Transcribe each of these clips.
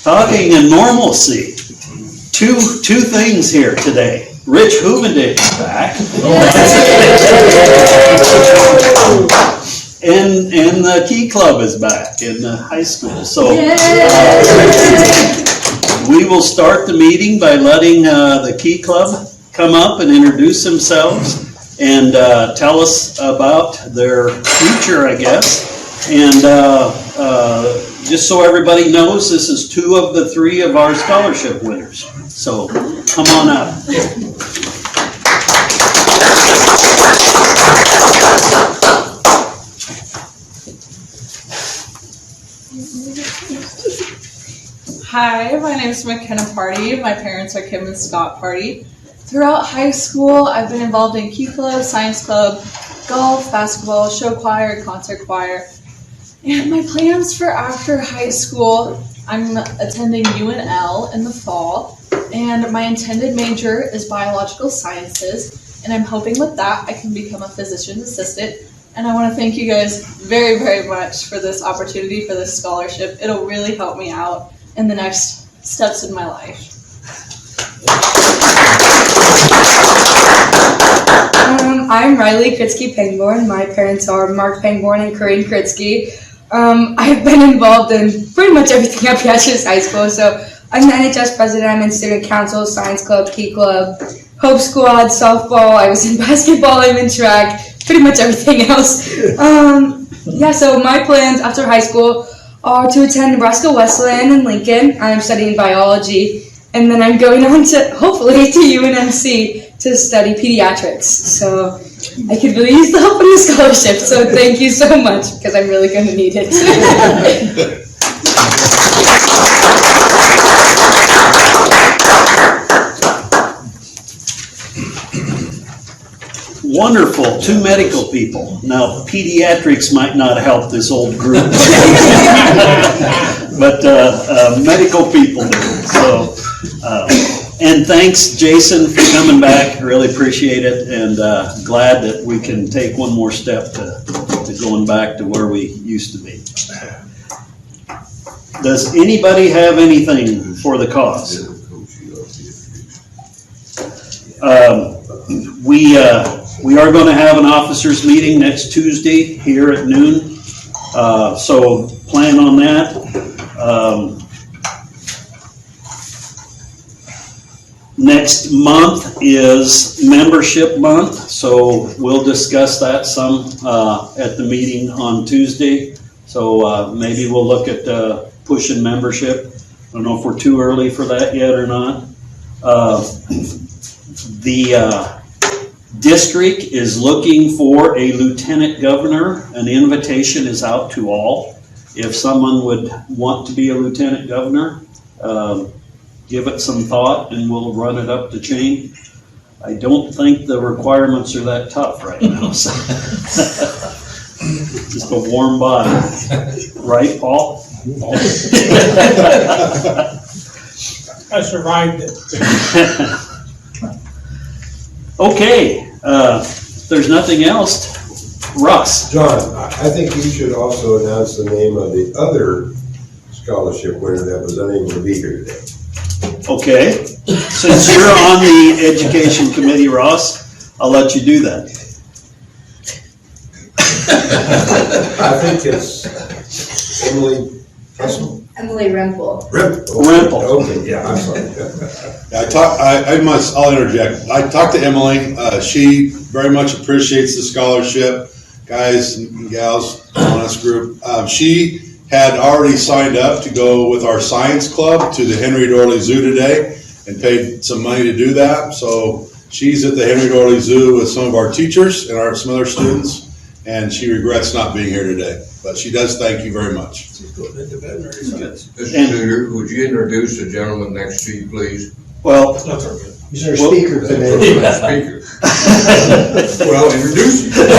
Talking in normalcy. Two things here today. Rich Hoovendick is back. And the Key Club is back in the high school. So we will start the meeting by letting the Key Club come up and introduce themselves and tell us about their future, I guess. And just so everybody knows, this is 2 of the 3 of our scholarship winners. So come on up. Hi, my name is McKenna Party. My parents are Kim and Scott Party. Throughout high school, I've been involved in Key Club, Science Club, golf, basketball, show choir, concert choir. And my plans for after high school, I'm attending UNL in the fall, and my intended major is biological sciences, and I'm hoping with that I can become a physician's assistant. And I want to thank you guys very, very much for this opportunity, for this scholarship. It'll really help me out in the next steps in my life. I'm Riley Kritsky Pangborn. My parents are Mark Pangborn and Corinne Kritsky. I've been involved in pretty much everything at Beatrice High School. So I'm the NHS president, I'm in student council, science club, Key Club, Hope Squad, softball, I was in basketball, I'm in track, pretty much everything else. So my plans after high school are to attend Nebraska Wesleyan in Lincoln. I'm studying biology, and then I'm going on to, hopefully, to UNMC to study pediatrics. So I could really use the help in the scholarship, so thank you so much, because I'm really going to need it. Wonderful, 2 medical people. Now, pediatrics might not help this old group, but medical people do. So, and thanks, Jason, for coming back. Really appreciate it, and glad that we can take one more step to going back to where we used to be. Does anybody have anything for the cause? We are going to have an officers meeting next Tuesday here at noon, so plan on that. Next month is membership month, so we'll discuss that some at the meeting on Tuesday. So maybe we'll look at pushing membership. I don't know if we're too early for that yet or not. The district is looking for a lieutenant governor. An invitation is out to all. If someone would want to be a lieutenant governor, give it some thought and we'll run it up the chain. I don't think the requirements are that tough right now. So. Just a warm body. Right, Paul? I survived it. Okay, if there's nothing else, Russ. John, I think you should also announce the name of the other scholarship winner that was unable to be here today. Okay, since you're on the education committee, Ross, I'll let you do that. I think it's Emily Russell. Emily Rempel. Rempel. Okay, yeah, I'm sorry. I'll interject. I talked to Emily. She very much appreciates the scholarship, guys and gals on this group. She had already signed up to go with our science club to the Henry Doorly Zoo today and paid some money to do that. So she's at the Henry Doorly Zoo with some of our teachers and some other students, and she regrets not being here today. But she does thank you very much. She's going into veterinary science. Mr. Tudor, would you introduce the gentleman next to you, please? Well, he's our speaker today. Speaker. Well, introduce him.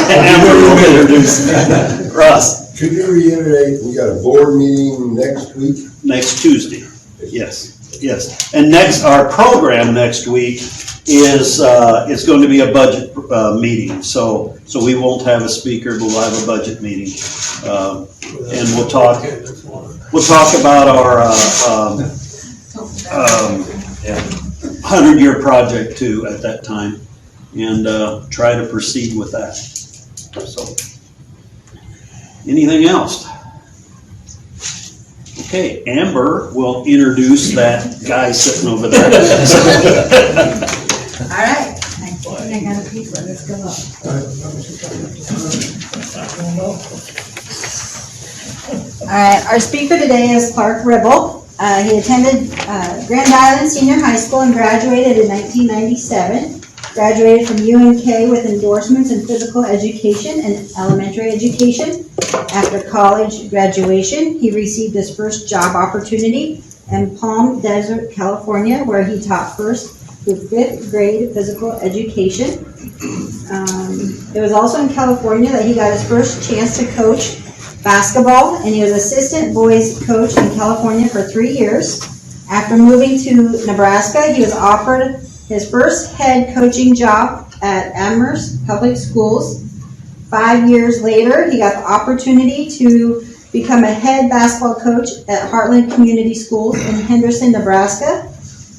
And we'll introduce him. Russ. Could you reiterate, we got a board meeting next week? Next Tuesday, yes. And next, our program next week is it's going to be a budget meeting. So we won't have a speaker, but we'll have a budget meeting. And we'll talk. we'll talk about our 100-year project too at that time, and try to proceed with that. So, anything else? Okay, Amber will introduce that guy sitting over there. All right, I got a piece of this, go up. All right, our speaker today is Clark Ribble. He attended Grand Island Senior High School and graduated in 1997. Graduated from UNK with endorsements in physical education and elementary education. After college graduation, he received his first job opportunity in Palm Desert, California, where he taught first through 5th grade physical education. It was also in California that he got his first chance to coach basketball, and he was assistant boys coach in California for 3 years. After moving to Nebraska, he was offered his first head coaching job at Amherst Public Schools. 5 years later, he got the opportunity to become a head basketball coach at Heartland Community Schools in Henderson, Nebraska.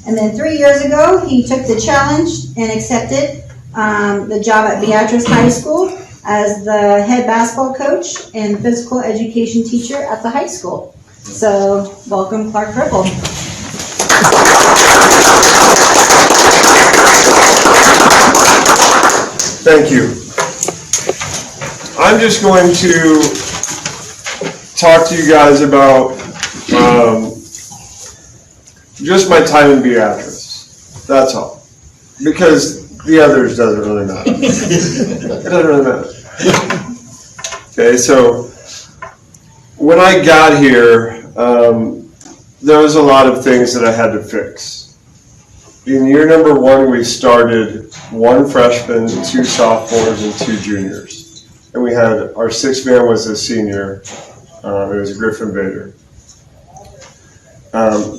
And then 3 years ago, he took the challenge and accepted the job at Beatrice High School as the head basketball coach and physical education teacher at the high school. So, welcome, Clark Ribble. Thank you. I'm just going to talk to you guys about just my time in Beatrice. That's all. Because the others doesn't really matter. It doesn't really matter. Okay, so when I got here, there was a lot of things that I had to fix. In year number 1, we started 1 freshman, 2 sophomores, and 2 juniors. And we had, our 6th man was a senior. It was Griffin Bader.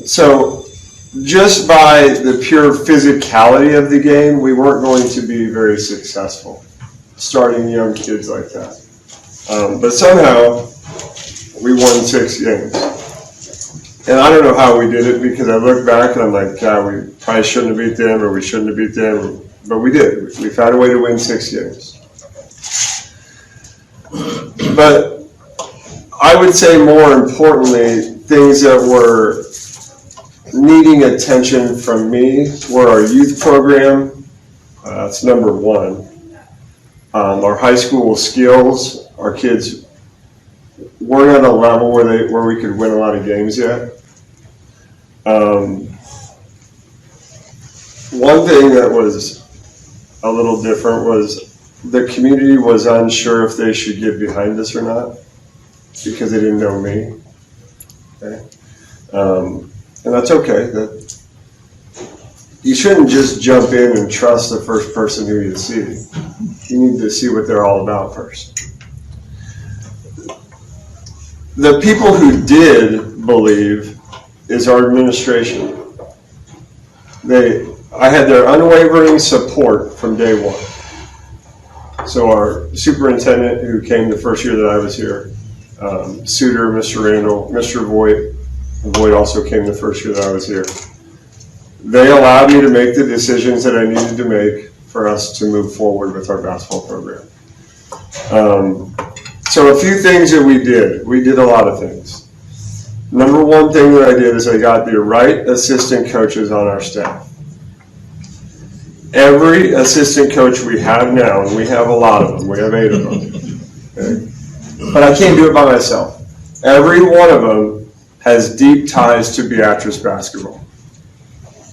So just by the pure physicality of the game, we weren't going to be very successful, starting young kids like that. But somehow, we won 6 games. And I don't know how we did it, because I look back and I'm like, God, we probably shouldn't have beat them, or we shouldn't have beat them, but we did. We found a way to win 6 games. But I would say more importantly, things that were needing attention from me were our youth program. That's number 1. Our high school skills, our kids weren't at a level where we could win a lot of games yet. One thing that was a little different was the community was unsure if they should get behind us or not, because they didn't know me. Okay? And that's okay. You shouldn't just jump in and trust the first person who you see. You need to see what they're all about first. The people who did believe is our administration. I had their unwavering support from day 1. So our superintendent, who came the first year that I was here, Suter, Mr. Randall, Mr. Voigt also came the first year that I was here. They allowed me to make the decisions that I needed to make for us to move forward with our basketball program. So a few things that we did a lot of things. Number 1 thing that I did is I got the right assistant coaches on our staff. Every assistant coach we have now, and we have a lot of them, we have 8 of them, okay? But I can't do it by myself. Every one of them has deep ties to Beatrice basketball.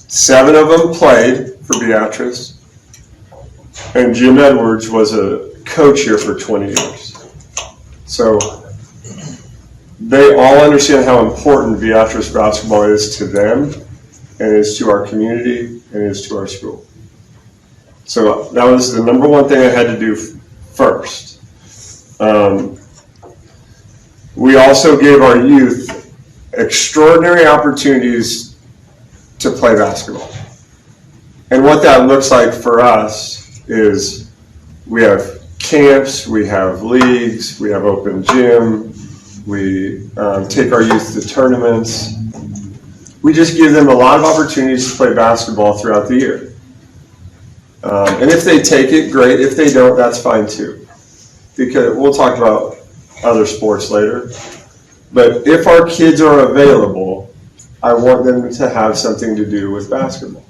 7 of them played for Beatrice, and Jim Edwards was a coach here for 20 years. So they all understand how important Beatrice basketball is to them, and is to our community, and is to our school. So that was the number 1 thing I had to do first. We also gave our youth extraordinary opportunities to play basketball. And what that looks like for us is we have camps, we have leagues, we have open gym, We take our youth to tournaments. We just give them a lot of opportunities to play basketball throughout the year. And if they take it, great. If they don't, that's fine too. Because we'll talk about other sports later. But if our kids are available, I want them to have something to do with basketball.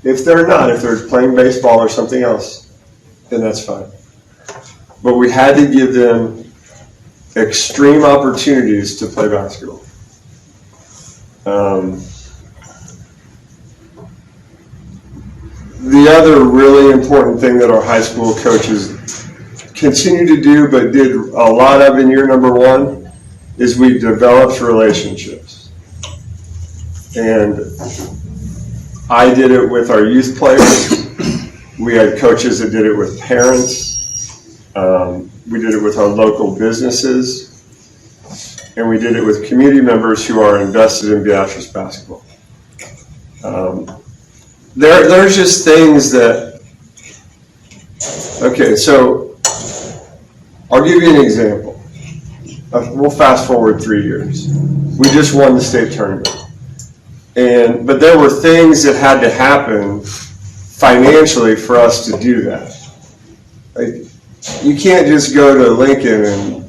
If they're not, if they're playing baseball or something else, then that's fine. But we had to give them extreme opportunities to play basketball. The other really important thing that our high school coaches continue to do, but did a lot of in year number one, is we developed relationships. And I did it with our youth players. We had coaches that did it with parents. We did it with our local businesses. And we did it with community members who are invested in Beatrice basketball. There's just things that, okay, so I'll give you an example. We'll fast forward 3 years. We just won the state tournament. But there were things that had to happen financially for us to do that. Like, you can't just go to Lincoln and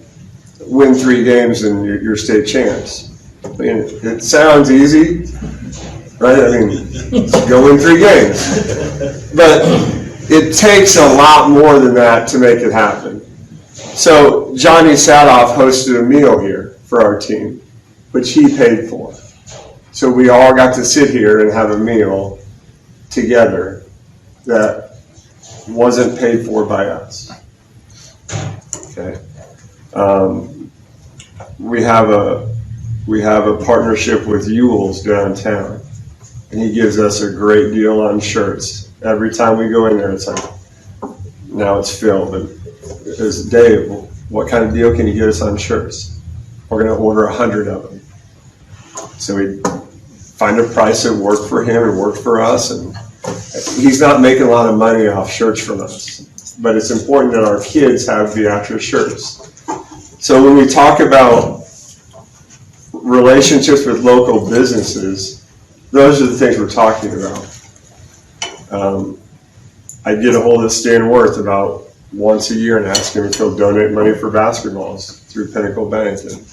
win 3 games and you're state champs. I mean, it sounds easy, right? I mean, go win 3 games. But it takes a lot more than that to make it happen. So Johnny Sadoff hosted a meal here for our team, which he paid for. So we all got to sit here and have a meal together that wasn't paid for by us. Okay. We have a partnership with Ewell's downtown, and he gives us a great deal on shirts. Every time we go in there, it's like, now it's filled. And there's Dave, what kind of deal can you get us on shirts? We're going to order 100 of them. So we find a price that worked for him and worked for us, and he's not making a lot of money off shirts from us. But it's important that our kids have Beatrice shirts. So when we talk about relationships with local businesses, those are the things we're talking about. I get a hold of Stan Worth about once a year and ask him if he'll donate money for basketballs through Pinnacle Bank, and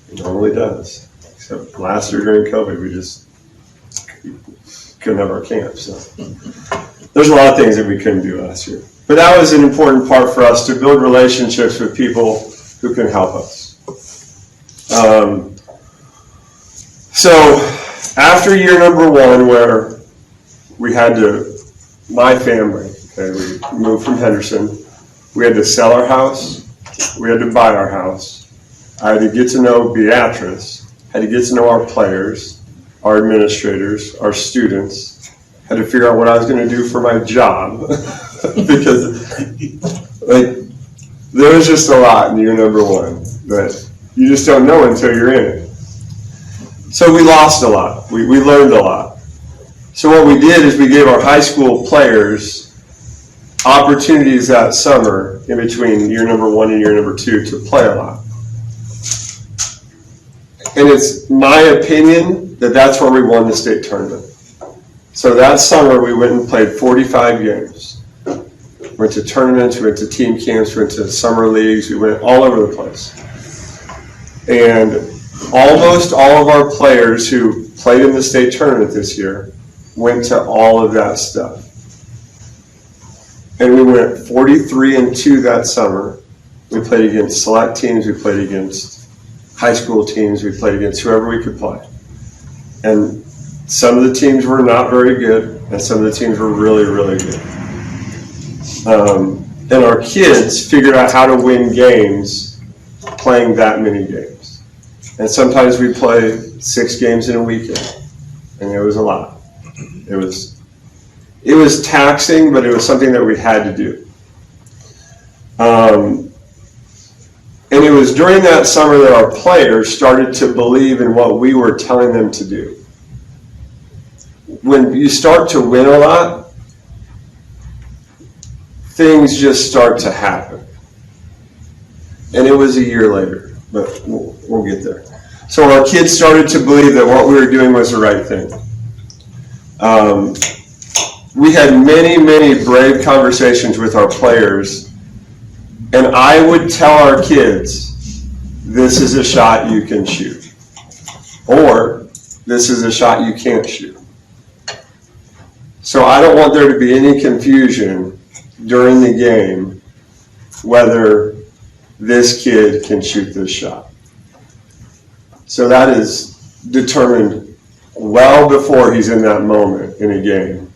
he normally does. Except last year during COVID, we just couldn't have our camp. So there's a lot of things that we couldn't do last year. But that was an important part for us, to build relationships with people who can help us. So after year number one, where we had to, my family, okay, we moved from Henderson, we had to sell our house, we had to buy our house. I had to get to know Beatrice, had to get to know our players, our administrators, our students, had to figure out what I was going to do for my job. Because like, there was just a lot in year number one that you just don't know until you're in it. So we lost a lot. We learned a lot. So what we did is we gave our high school players opportunities that summer in between year number one and year number two to play a lot. And it's my opinion that that's where we won the state tournament. So that summer we went and played 45 games. Went to tournaments, we went to team camps, we went to summer leagues, we went all over the place. And almost all of our players who played in the state tournament this year went to all of that stuff. And we went 43-2 that summer. We played against select teams, we played against high school teams, we played against whoever we could play. And some of the teams were not very good, and some of the teams were really, really good. And our kids figured out how to win games playing that many games. And sometimes we play 6 games in a weekend, and it was a lot. It was taxing, but it was something that we had to do. And it was during that summer that our players started to believe in what we were telling them to do. When you start to win a lot, things just start to happen. And it was a year later. but we'll get there. So our kids started to believe that what we were doing was the right thing. We had many, many brave conversations with our players, and I would tell our kids, this is a shot you can shoot, or this is a shot you can't shoot. So I don't want there to be any confusion during the game whether this kid can shoot this shot. So that is determined well before he's in that moment in a game.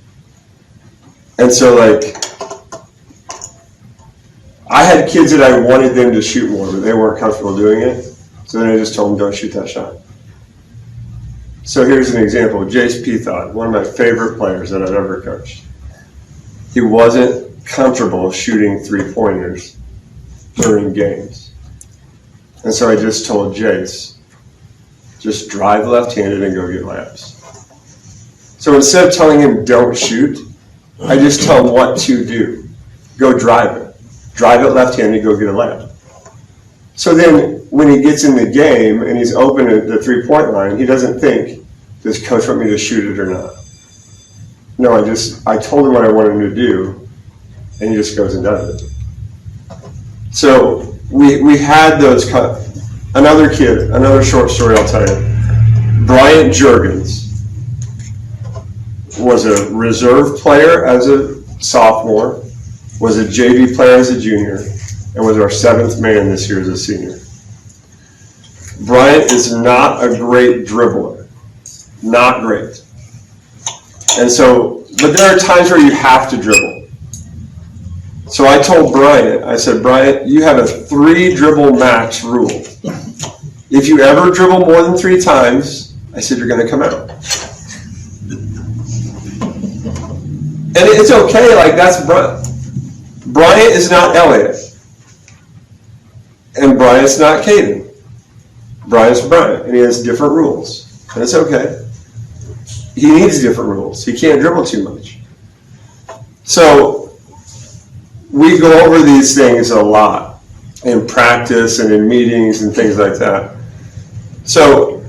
And so, like, I had kids that I wanted them to shoot more, but they weren't comfortable doing it. So then I just told them, don't shoot that shot. So here's an example. Jace Pethod, one of my favorite players that I've ever coached. He wasn't comfortable shooting three-pointers during games. And so I just told Jace, just drive left-handed and go get layups. So instead of telling him don't shoot, I just tell him what to do. Go drive it. Drive it left-handed, go get a layup. So then when he gets in the game and he's open at the three-point line, he doesn't think, does coach want me to shoot it or not? No, I told him what I wanted him to do, and he just goes and does it. So we had those, another kid, another short story I'll tell you. Bryant Juergens was a reserve player as a sophomore, was a JV player as a junior, and was our seventh man this year as a senior. Bryant is not a great dribbler. Not great. And so, but there are times where you have to dribble. So I told Bryant, I said, Bryant, you have a 3 dribble max rule. If you ever dribble more than 3 times, I said, you're going to come out. And it's okay, like that's Bryant. Bryant is not Elliott. And Bryant's not Caden. Bryant's Bryant, and he has different rules. And it's okay. He needs different rules. He can't dribble too much. So we go over these things a lot in practice and in meetings and things like that. So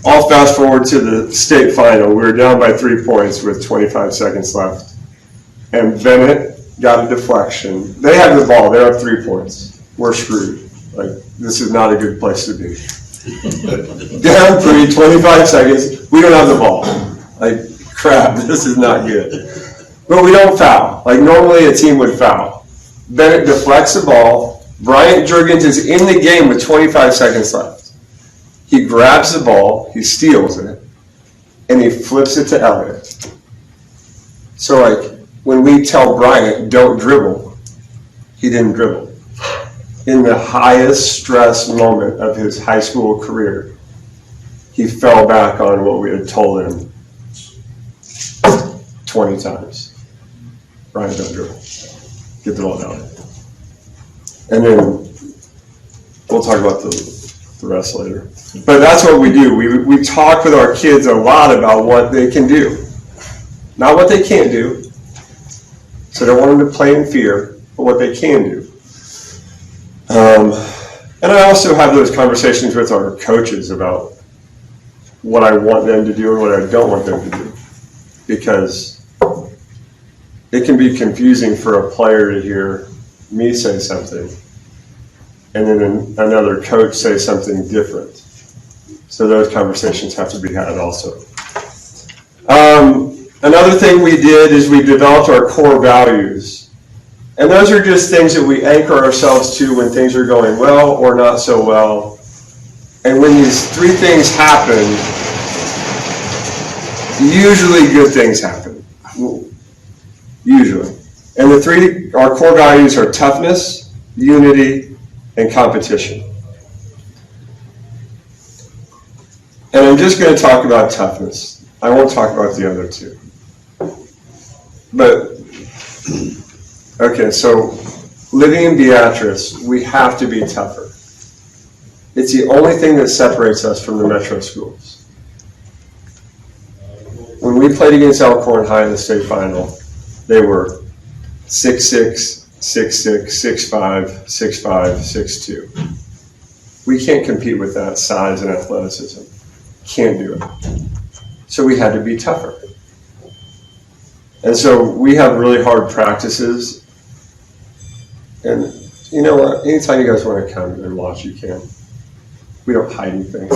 I'll fast forward to the state final. We were down by 3 points with 25 seconds left. And Bennett got a deflection. They have the ball. They're up 3 points. We're screwed. Like, this is not a good place to be. Down 3, 25 seconds. We don't have the ball. Like, crap, this is not good. But we don't foul. Like, normally a team would foul. Bennett deflects the ball. Bryant Juergens is in the game with 25 seconds left. He grabs the ball, he steals it, and he flips it to Elliott. So, like, when we tell Bryant, don't dribble, he didn't dribble. In the highest stress moment of his high school career, he fell back on what we had told him 20 times. Bryant, don't dribble. Get the ball down. And then we'll talk about the rest later. But that's what we do. We talk with our kids a lot about what they can do. Not what they can't do. So I don't want them to play in fear, but what they can do. And I also have those conversations with our coaches about what I want them to do and what I don't want them to do. Because it can be confusing for a player to hear me say something and then another coach say something different. So those conversations have to be had also. Another thing we did is we developed our core values. And those are just things that we anchor ourselves to when things are going well or not so well. And when these 3 things happen, usually good things happen. Usually. And our core values are toughness, unity, and competition. And I'm just going to talk about toughness. I won't talk about the other 2. But, okay, so living in Beatrice, we have to be tougher. It's the only thing that separates us from the metro schools. When we played against Elkhorn High in the state final, they were 6'6", 6'6", 6'5", 6'5", 6'2". We can't compete with that size and athleticism. Can't do it. So we had to be tougher. And so we have really hard practices. And you know what? Anytime you guys want to come and watch, you can. We don't hide anything.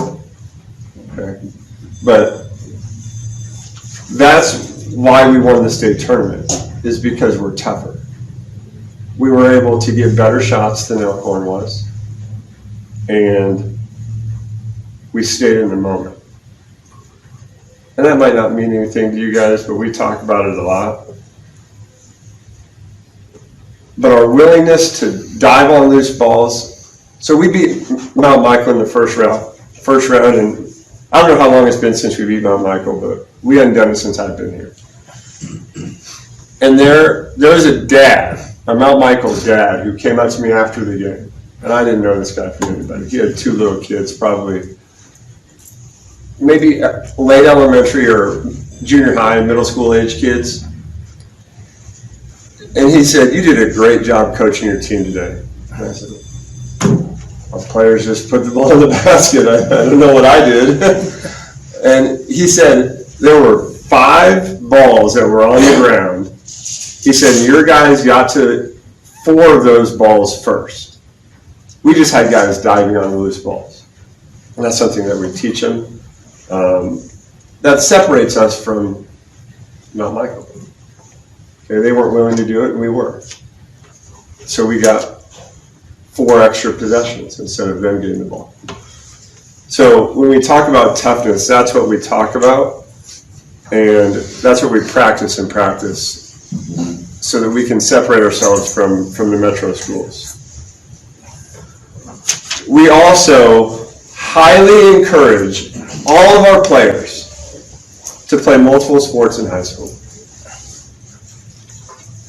Okay? But that's why we won the state tournament, is because we're tougher. We were able to get better shots than Elkhorn was. And we stayed in the moment. And that might not mean anything to you guys, but we talk about it a lot. But our willingness to dive on loose balls. So we beat Mount Michael in the first round, and I don't know how long it's been since we beat Mount Michael, but we hadn't done it since I've been here. And there was a dad, a Mount Michael dad, who came up to me after the game. And I didn't know this guy from anybody. He had 2 little kids, probably maybe late elementary or junior high, middle school age kids. And he said, "You did a great job coaching your team today." And I said, "Our players just put the ball in the basket. I don't know what I did." And he said, "There were 5 balls that were on the ground." He said, "Your guys got to 4 of those balls first. We just had guys diving on the loose balls." And that's something that we teach them. That separates us from Mount Michael. Okay, they weren't willing to do it, and we were. So we got 4 extra possessions instead of them getting the ball. So when we talk about toughness, that's what we talk about, and that's what we practice and practice, so that we can separate ourselves from the metro schools. We also highly encourage all of our players to play multiple sports in high school.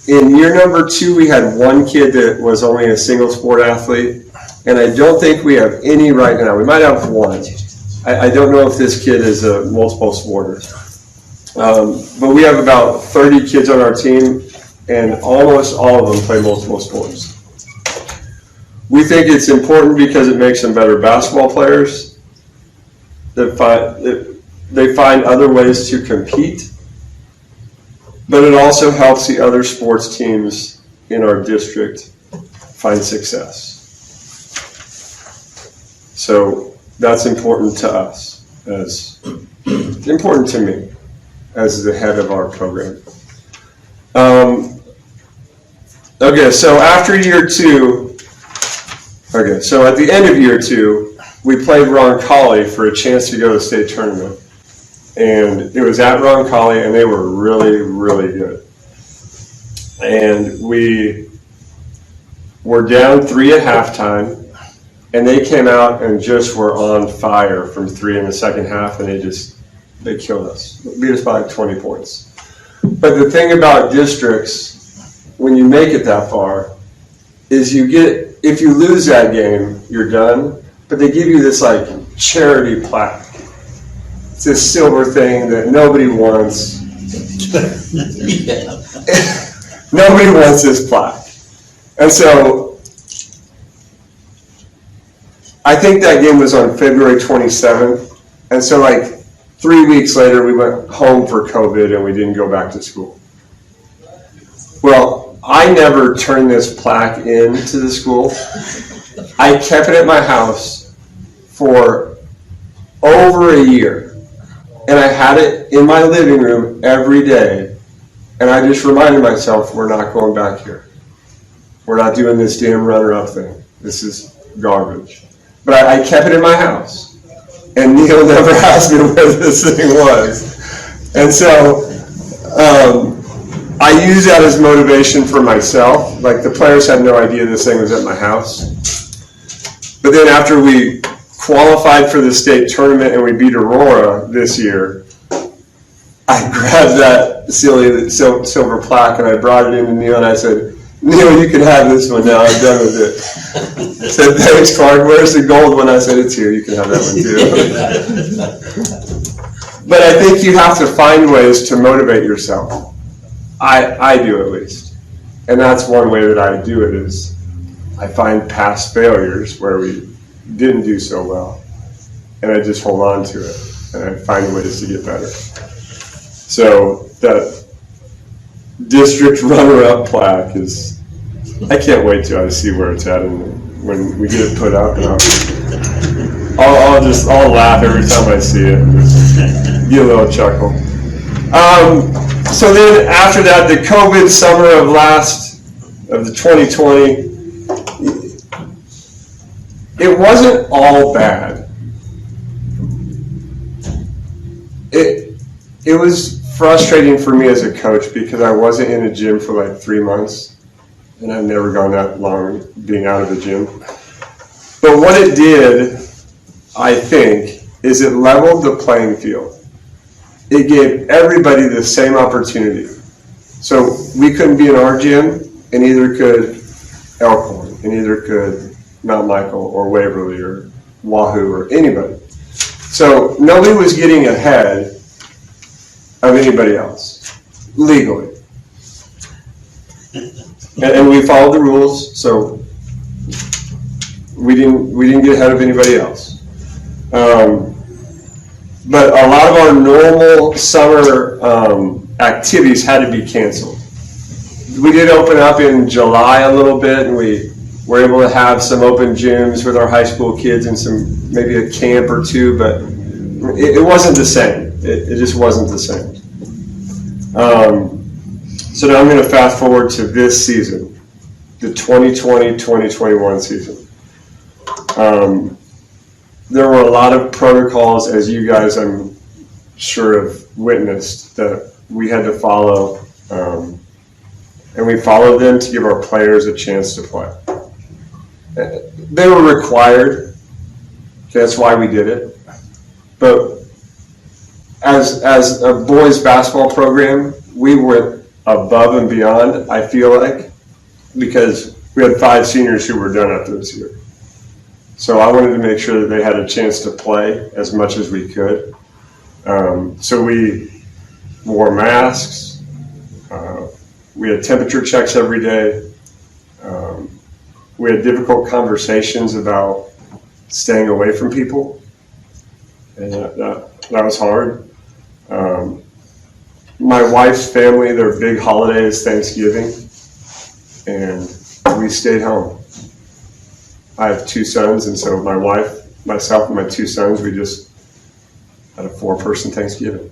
In year number 2, we had 1 kid that was only a single sport athlete, and I don't think we have any right now. We might have 1. I don't know if this kid is a multiple sporter. But we have about 30 kids on our team, and almost all of them play multiple sports. We think it's important because it makes them better basketball players. They find other ways to compete, but it also helps the other sports teams in our district find success. So that's important to us, as important to me as the head of our program. Okay, so after year 2, so at the end of year 2, we played Roncalli for a chance to go to the state tournament. And it was at Roncalli, and they were really, really good. And we were down 3 at halftime, and they came out and just were on fire from 3 in the second half, and they killed us. Beat us by like 20 points. But the thing about districts, when you make it that far, is if you lose that game, you're done. But they give you this like charity plaque. It's this silver thing that nobody wants. Nobody wants this plaque. And so I think that game was on February 27th. And so like 3 weeks later, we went home for COVID and we didn't go back to school. Well, I never turned this plaque into the school. I kept it at my house for over a year. And I had it in my living room every day. And I just reminded myself, we're not going back here. We're not doing this damn runner-up thing. This is garbage. But I kept it in my house. And Neil never asked me where this thing was. And so I use that as motivation for myself. Like the players had no idea this thing was at my house. But then after we qualified for the state tournament and we beat Aurora this year, I grabbed that silly silver plaque and I brought it into Neil and I said, "Neil, you can have this one now. I'm done with it." I said, "Thanks, Clark. Where's the gold one?" I said, "It's here. You can have that one too." But I think you have to find ways to motivate yourself. I do at least. And that's one way that I do it is I find past failures where we didn't do so well. And I just hold on to it, and I find ways to get better. So that district runner-up plaque is, I can't wait till I see where it's at, and when we get it put up, and I'll laugh every time I see it, get a little chuckle. So then after that, the COVID summer of the 2020, it wasn't all bad. It was frustrating for me as a coach because I wasn't in a gym for like 3 months, and I've never gone that long being out of the gym. But what it did, I think, is it leveled the playing field. It gave everybody the same opportunity. So we couldn't be in our gym, and neither could Elkhorn, and neither could Mount Michael or Waverly or Wahoo or anybody. So nobody was getting ahead of anybody else, legally. And we followed the rules, so we didn't get ahead of anybody else. But a lot of our normal summer activities had to be canceled. We did open up in July a little bit, and we were able to have some open gyms with our high school kids and maybe a camp or two, but it wasn't the same. It just wasn't the same. So now I'm going to fast forward to this season, the 2020-2021 season. There were a lot of protocols, as you guys, I'm sure, have witnessed, that we had to follow, and we followed them to give our players a chance to play. They were required. That's why we did it. But as a boys basketball program, we went above and beyond, I feel like, because we had 5 seniors who were done after this year. So I wanted to make sure that they had a chance to play as much as we could. So we wore masks. We had temperature checks every day. We had difficult conversations about staying away from people, and that was hard. My wife's family, their big holiday is Thanksgiving, and we stayed home. I have 2 sons, and so my wife, myself, and my 2 sons, we just had a 4-person Thanksgiving.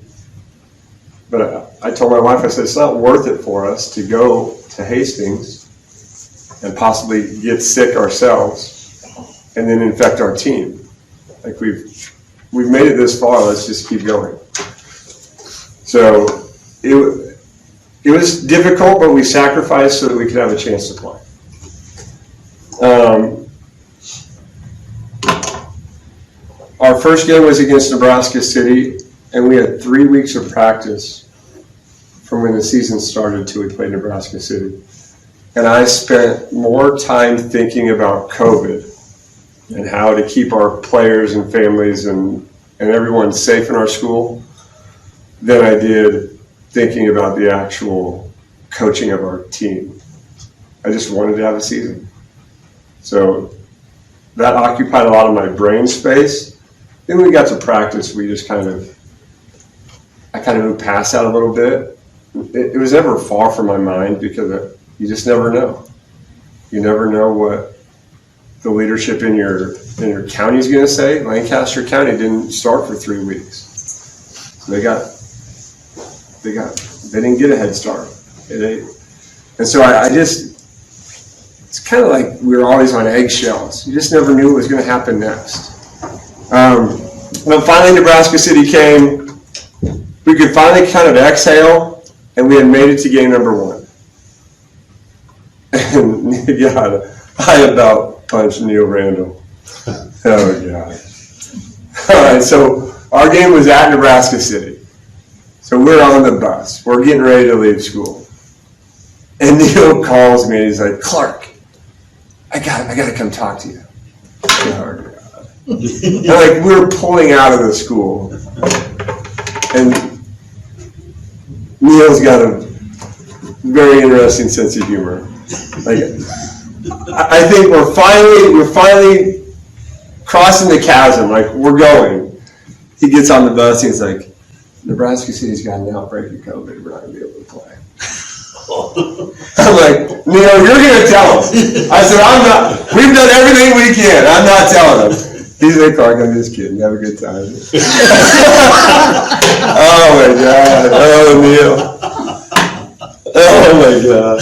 But I told my wife, I said, it's not worth it for us to go to Hastings and possibly get sick ourselves and then infect our team. Like we've made it this far, let's just keep going. So it was difficult, but we sacrificed so that we could have a chance to play. Our first game was against Nebraska City, and we had 3 weeks of practice from when the season started till we played Nebraska City. And I spent more time thinking about COVID and how to keep our players and families and everyone safe in our school than I did thinking about the actual coaching of our team. I just wanted to have a season. So that occupied a lot of my brain space. Then when we got to practice, I kind of moved past that a little bit. It was never far from my mind because you just never know. You never know what the leadership in your county is going to say. Lancaster County didn't start for 3 weeks. So they didn't get a head start. And so it's kind of like we were always on eggshells. You just never knew what was going to happen next. When finally Nebraska City came, we could finally kind of exhale, and we had made it to game number 1. And God, I about punched Neil Randall. Oh God. All right, so our game was at Nebraska City. So we're on the bus. We're getting ready to leave school. And Neil calls me and he's like, Clark, I gotta come talk to you. Oh God. And like we're pulling out of the school. And Neil's got a very interesting sense of humor. Like, I think we're finally crossing the chasm, like we're going. He gets on the bus and he's like, Nebraska City's got an outbreak of COVID. We're not going to be able to play. I'm like, Neil, you're going to tell him. I said, I'm not. We've done everything we can. I'm not telling him. He's like, Clark, I'm just kidding. Have a good time. Oh, my God. Oh, Neil. Oh, my God.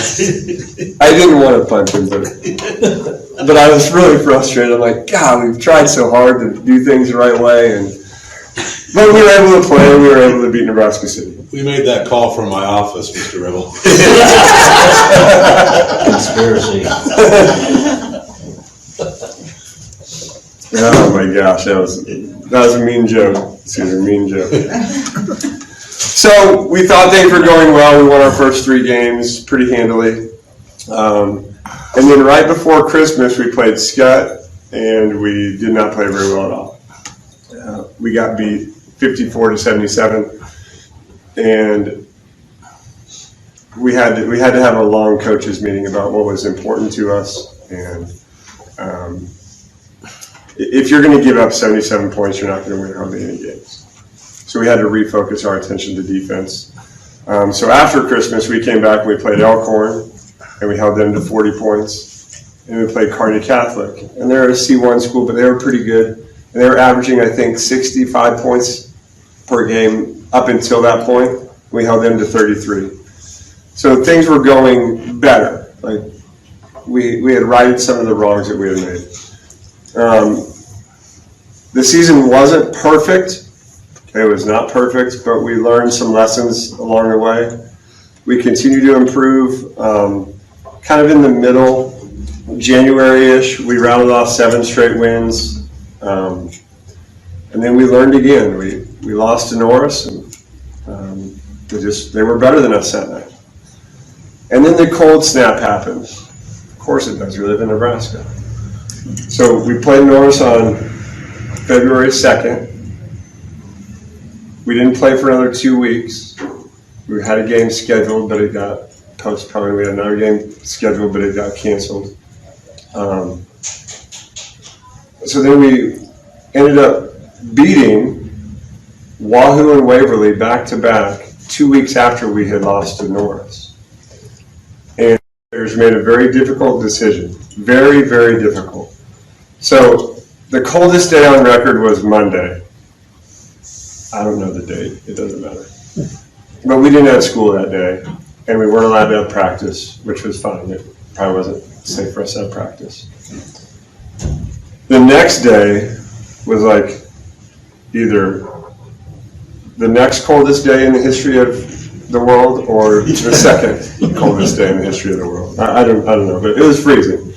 I didn't want to punch him, but I was really frustrated. I'm like, God, we've tried so hard to do things the right way. But we were able to play, and we were able to beat Nebraska City. We made that call from my office, Mr. Ribble. Conspiracy. Oh my gosh, that was a mean joke. Excuse me, mean joke. So we thought things were going well. We won our first 3 games pretty handily. And then right before Christmas, we played Scott, and we did not play very well at all. We got beat 54-77. And we had to have a long coaches meeting about what was important to us. And if you're going to give up 77 points, you're not going to win hardly any games. So we had to refocus our attention to defense. So after Christmas, we came back and we played Elkhorn, and we held them to 40 points. And we played Kearney Catholic. And they're a C1 school, but they were pretty good. And they were averaging, I think, 65 points per game up until that point. We held them to 33. So things were going better. Like we had righted some of the wrongs that we had made. The season wasn't perfect. It was not perfect, but we learned some lessons along the way. We continue to improve. Kind of in the middle, January-ish, we rounded off 7 straight wins. And then we learned again. We lost to Norris, and they were better than us that night. And then the cold snap happened. Of course it does. We live in Nebraska. So we played Norris on February 2nd. We didn't play for another 2 weeks. We had a game scheduled, but it got postponed. We had another game scheduled, but it got canceled. So then we ended up beating Wahoo and Waverly back-to-back 2 weeks after we had lost to Norris. And players made a very difficult decision. Very, very difficult. So the coldest day on record was Monday. I don't know the date. It doesn't matter. But we didn't have school that day, and we weren't allowed to have practice, which was fine. It probably wasn't safe for us to have practice. The next day was like either the next coldest day in the history of the world or the second coldest day in the history of the world. I don't know, but it was freezing.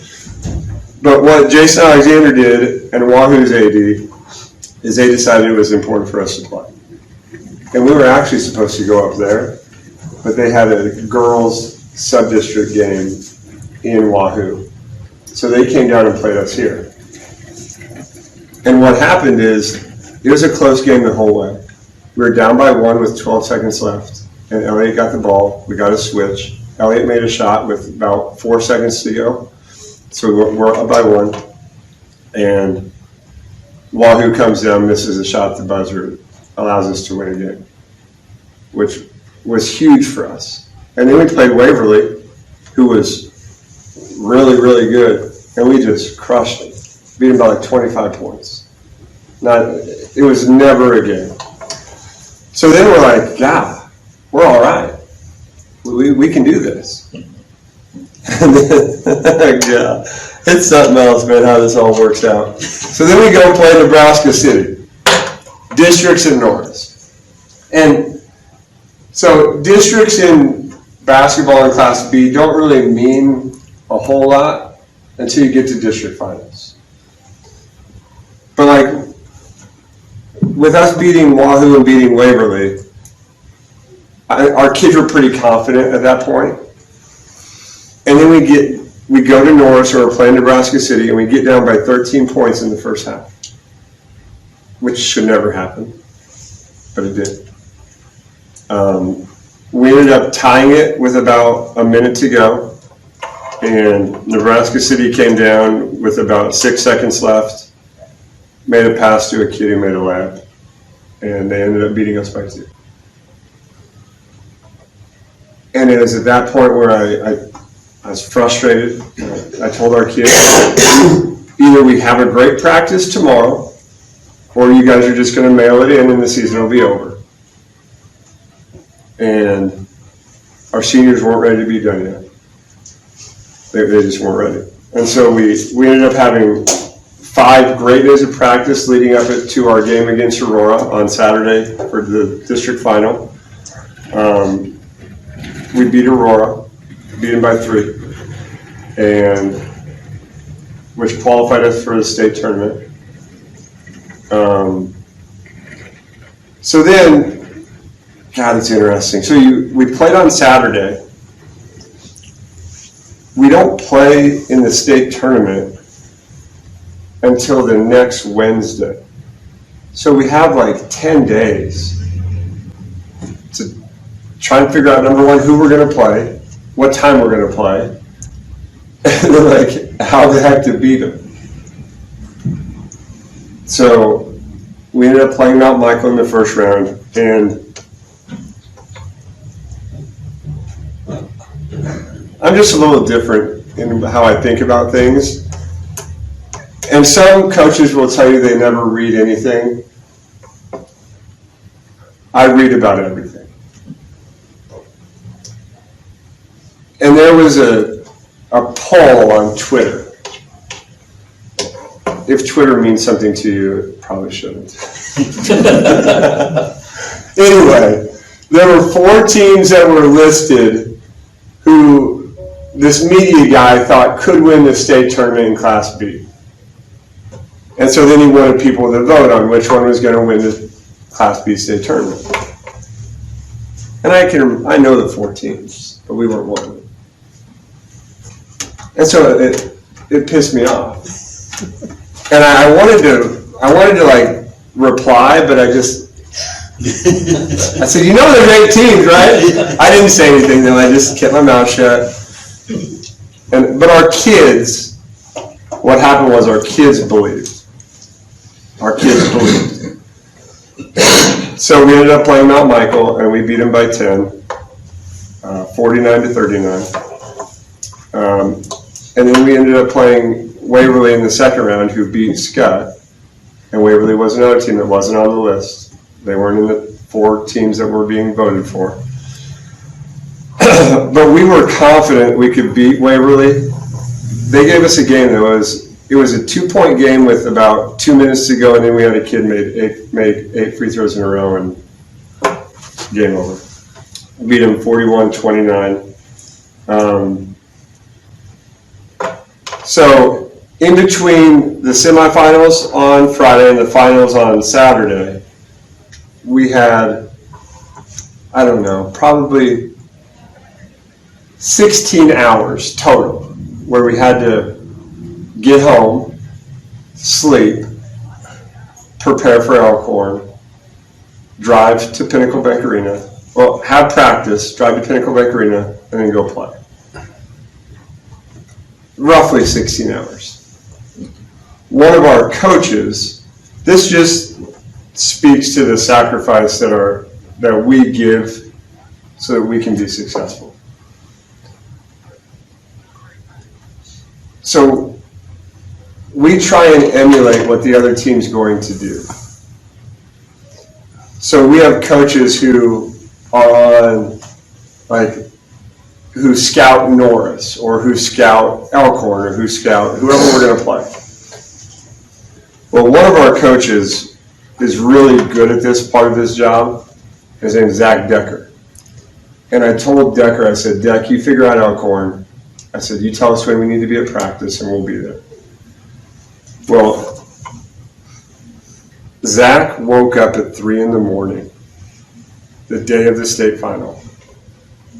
But what Jason Alexander did and Wahoo's AD is they decided it was important for us to play. And we were actually supposed to go up there, but they had a girls sub-district game in Wahoo. So they came down and played us here. And what happened is, it was a close game the whole way. We were down by 1 with 12 seconds left, and Elliott got the ball. We got a switch. Elliott made a shot with about 4 seconds to go. So we're up by 1, and Wahoo comes down, misses a shot at the buzzer, allows us to win a game, which was huge for us. And then we played Waverly, who was really, really good, and we just crushed them. Beat them by like 25 points. It was never a game. So then we're like, God, we're all right. We can do this. Yeah, it's something else, man, how this all works out. So then we go play Nebraska City. Districts in Norris. And so districts in basketball in Class B don't really mean a whole lot until you get to district finals. But like, with us beating Wahoo and beating Waverly, our kids were pretty confident at that point. And then we go to Norris or play Nebraska City, and we get down by 13 points in the first half, which should never happen, but it did. We ended up tying it with about a minute to go, and Nebraska City came down with about 6 seconds left, made a pass to a kid who made a layup, and they ended up beating us by 2. And it was at that point where I was frustrated. I told our kids, either we have a great practice tomorrow, or you guys are just going to mail it in and the season will be over. And our seniors weren't ready to be done yet. They just weren't ready. And so we ended up having 5 great days of practice leading up to our game against Aurora on Saturday for the district final. We beat Aurora, beat them by 3, and which qualified us for the state tournament. So then, God, it's interesting. So we played on Saturday. We don't play in the state tournament until the next Wednesday. So we have like 10 days to try and figure out, number one, who we're going to play, what time we're going to play, and then like how the heck to beat them. So we ended up playing Mount Michael in the first round, and I'm just a little different in how I think about things. And some coaches will tell you they never read anything. I read about everything. And there was a poll on Twitter. If Twitter means something to you, it probably shouldn't. Anyway, there were 4 teams that were listed who this media guy thought could win the state tournament in Class B. And so then he wanted people to vote on which one was going to win the Class B state tournament. And I know the 4 teams, but we weren't one of them. And so it pissed me off. And I wanted to like reply, but I said, you know they're 8 teams, right? I didn't say anything then. I just kept my mouth shut. But our kids, what happened was our kids believed. Our kids believed. So we ended up playing Mount Michael, and we beat them by 10, 49-39. And then we ended up playing Waverly in the second round, who beat Scott. And Waverly was another team that wasn't on the list. They weren't in the 4 teams that were being voted for. But we were confident we could beat Waverly. They gave us a game that was a 2-point game with about 2 minutes to go, and then we had a kid make 8 free throws in a row, and game over. Beat them 41-29. So in between the semifinals on Friday and the finals on Saturday, we had, I don't know, probably 16 hours total where we had to get home, sleep, prepare for Elkhorn, drive to Pinnacle Bank Arena, well, have practice, drive to Pinnacle Bank Arena, and then go play. Roughly 16 hours. One of our coaches, this just speaks to the sacrifice that we give so that we can be successful. So we try and emulate what the other team's going to do. So we have coaches who are on, who scout Norris, or who scout Elkhorn, or who scout whoever we're going to play. Well, one of our coaches is really good at this part of his job. His name is Zach Decker. And I told Decker, I said, Deck, you figure out Elkhorn. I said, you tell us when we need to be at practice, and we'll be there. Well, Zach woke up at 3 a.m, the day of the state final,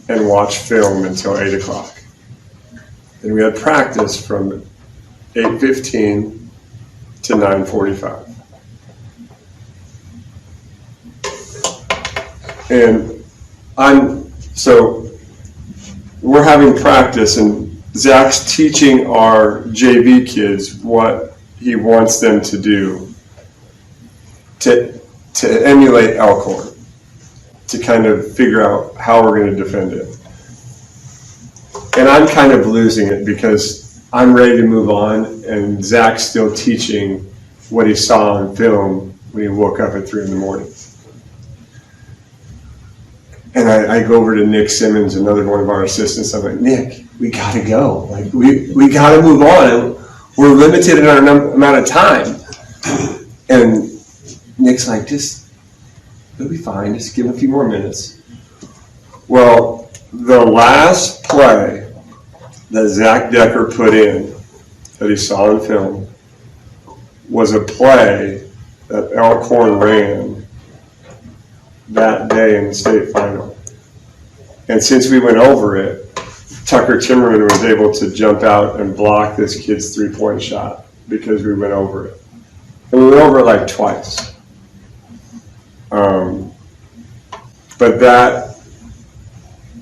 and watched film until 8 o'clock. And we had practice from 8:15 to 9:45. And so we're having practice, and Zach's teaching our JV kids what he wants them to do to emulate Elkhorn, to kind of figure out how we're going to defend it. And I'm kind of losing it because I'm ready to move on, and Zach's still teaching what he saw on film when he woke up at 3 a.m. And I go over to Nick Simmons, another one of our assistants. I'm like, Nick, we got to go. Like, we got to move on. We're limited in our amount of time. And Nick's like, it'll be fine. Just give him a few more minutes. Well, the last play that Zach Decker put in that he saw in film was a play that Elkhorn ran that day in the state final. And since we went over it, Tucker Timmerman was able to jump out and block this kid's 3-point shot because we went over it. And we went over it like twice. But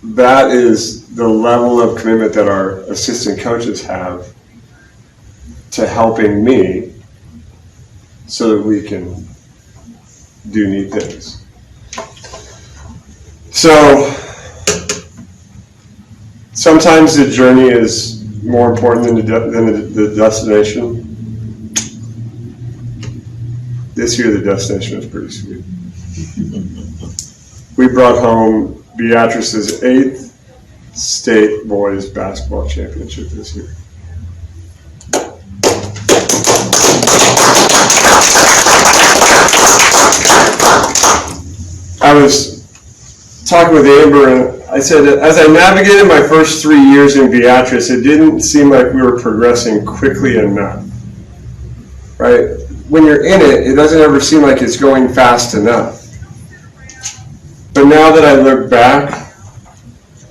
that is the level of commitment that our assistant coaches have to helping me so that we can do neat things. So sometimes the journey is more important than the destination. This year the destination was pretty sweet. We brought home Beatrice's 8th state boys basketball championship this year. I was talking with Amber, and I said that as I navigated my first 3 years in Beatrice, it didn't seem like we were progressing quickly enough, right? When you're in it, it doesn't ever seem like it's going fast enough. But now that I look back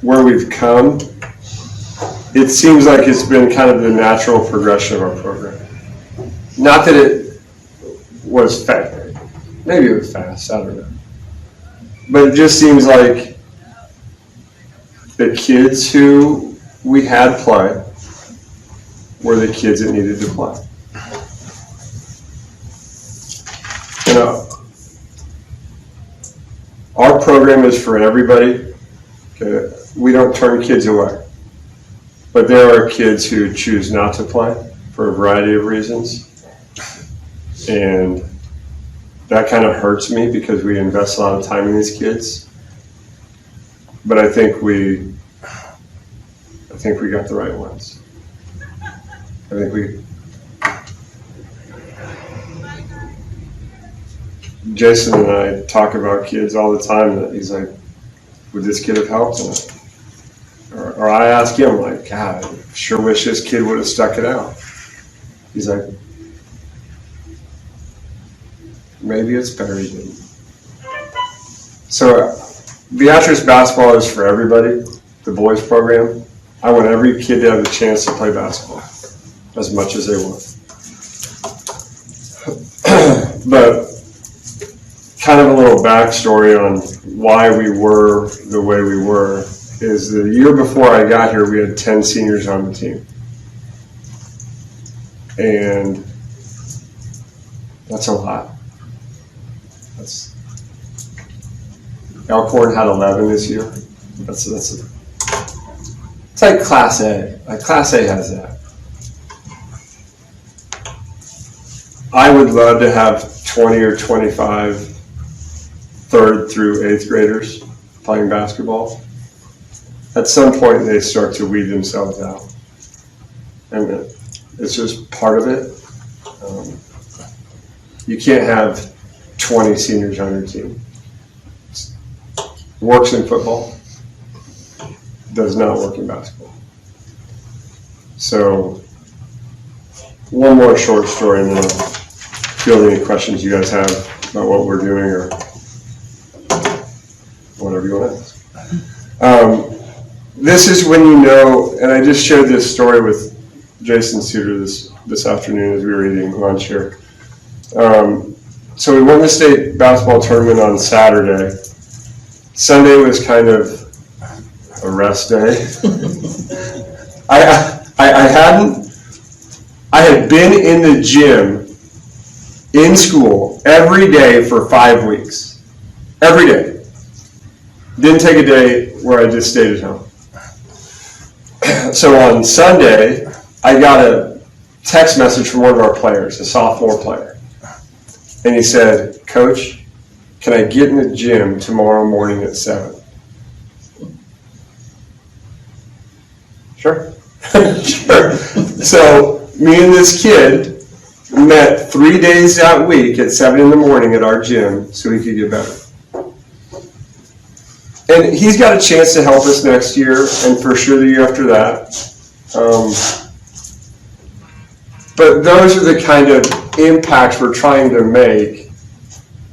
where we've come, it seems like it's been kind of the natural progression of our program. Not that it was fast. Maybe it was fast, I don't know. But it just seems like the kids who we had play were the kids that needed to play. You know, our program is for everybody. Okay? We don't turn kids away. But there are kids who choose not to play for a variety of reasons. And that kind of hurts me because we invest a lot of time in these kids. But I think we got the right ones. Jason and I talk about kids all the time that he's like, would this kid have helped? Or I ask him, like, God, I sure wish this kid would have stuck it out. He's like, maybe it's better he didn't. So Beatrice basketball is for everybody, the boys program. I want every kid to have the chance to play basketball as much as they want. But kind of a little backstory on why we were the way we were is the year before I got here, we had 10 seniors on the team. And that's a lot. Elkhorn had 11 this year. It's like Class A. Like Class A has that. I would love to have 20 or 25 3rd through 8th graders playing basketball. At some point, they start to weed themselves out. And it's just part of it. You can't have 20 seniors on your team. Works in football, does not work in basketball. So, one more short story, and then I'll field any questions you guys have about what we're doing or whatever you want to ask. This is when you know, and I just shared this story with Jason Suter this afternoon as we were eating lunch here. So we won the state basketball tournament on Saturday. Sunday was kind of a rest day. I had been in the gym in school every day for 5 weeks. Every day. Didn't take a day where I just stayed at home. So on Sunday, I got a text message from one of our players, a sophomore player. And he said, "Coach, can I get in the gym tomorrow morning at 7? Sure. Sure. So me and this kid met 3 days that week at 7 in the morning at our gym so he could get better. And he's got a chance to help us next year, and for sure the year after that. But those are the kind of impacts we're trying to make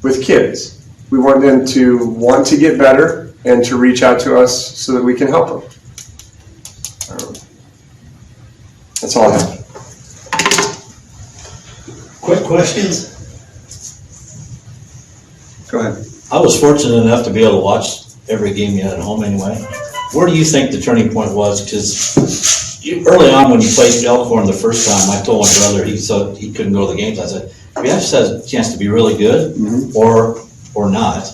with kids. We want them to want to get better and to reach out to us so that we can help them. That's all I have. Quick questions? Go ahead. I was fortunate enough to be able to watch every game you had at home anyway. Where do you think the turning point was? Because early on when you played Elkhorn the first time, I told my brother he couldn't go to the games. I said, Beatrice has a chance to be really good or not.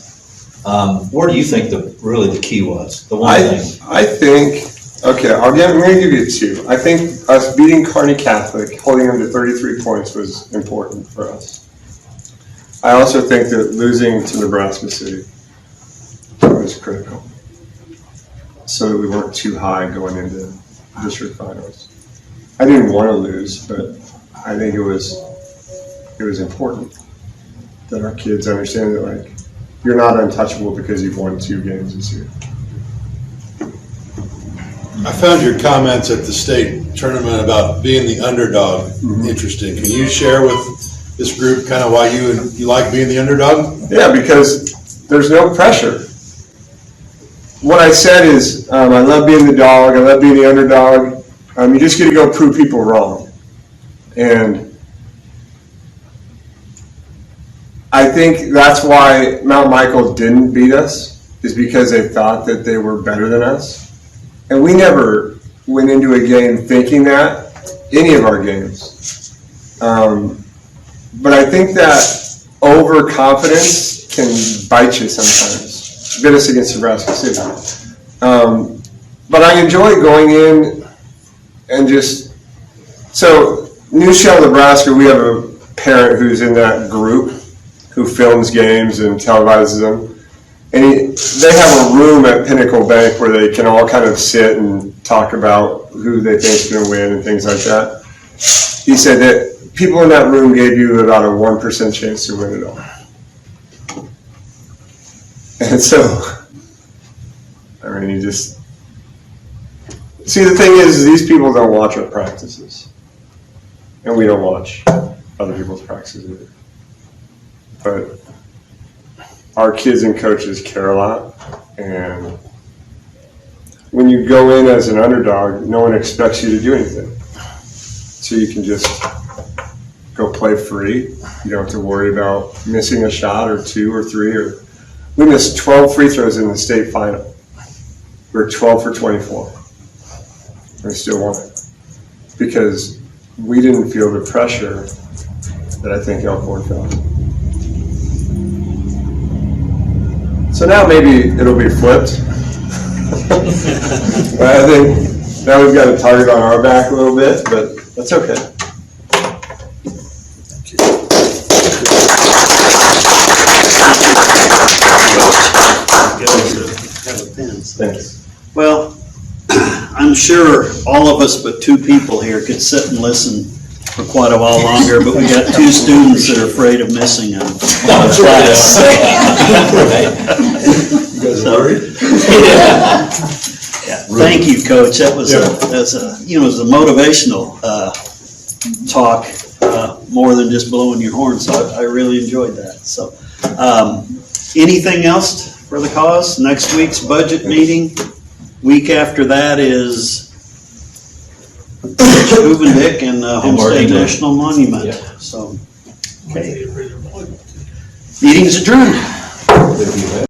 Where do you think the key was? The one thing. I think, okay, I'm going to give you two. I think us beating Kearney Catholic, holding them to 33 points was important for us. I also think that losing to Nebraska City was critical, so that we weren't too high going into district finals. I didn't want to lose, but I think it was important that our kids understand that, like, you're not untouchable because you've won 2 games this year. I found your comments at the state tournament about being the underdog interesting. Can you share with this group kind of why you like being the underdog? Yeah, because there's no pressure. What I said is, I love being the dog, I love being the underdog. You just get to go prove people wrong. And I think that's why Mount Michael didn't beat us, is because they thought that they were better than us. And we never went into a game thinking that, any of our games. But I think that overconfidence can bite you sometimes. Bit us against Nebraska City. But I enjoy going in and just, so New Shell, Nebraska, we have a parent who's in that group who films games and televises them. And they have a room at Pinnacle Bank where they can all kind of sit and talk about who they think is going to win and things like that. He said that people in that room gave you about a 1% chance to win it all. And so, I mean, you just, see, the thing is these people don't watch our practices. And we don't watch other people's practices either. But our kids and coaches care a lot. And when you go in as an underdog, no one expects you to do anything. So you can just go play free. You don't have to worry about missing a shot or 2 or 3 we missed 12 free throws in the state final. We were 12 for 24. We still won it. Because we didn't feel the pressure that I think Elkhorn felt. So now maybe it'll be flipped. But I think now we've got a target on our back a little bit, but that's okay. Thanks. Well, I'm sure all of us but 2 people here could sit and listen for quite a while longer, but we got 2 students that are afraid of missing them. That's right. You guys are worried? Yeah. Thank you, Coach. That was it was a motivational talk, more than just blowing your horn. So I really enjoyed that. So, anything else for the cause? Next week's budget meeting. Week after that is Hoovendick and Homestead National Monument. Yeah. So, okay. Meeting is adjourned.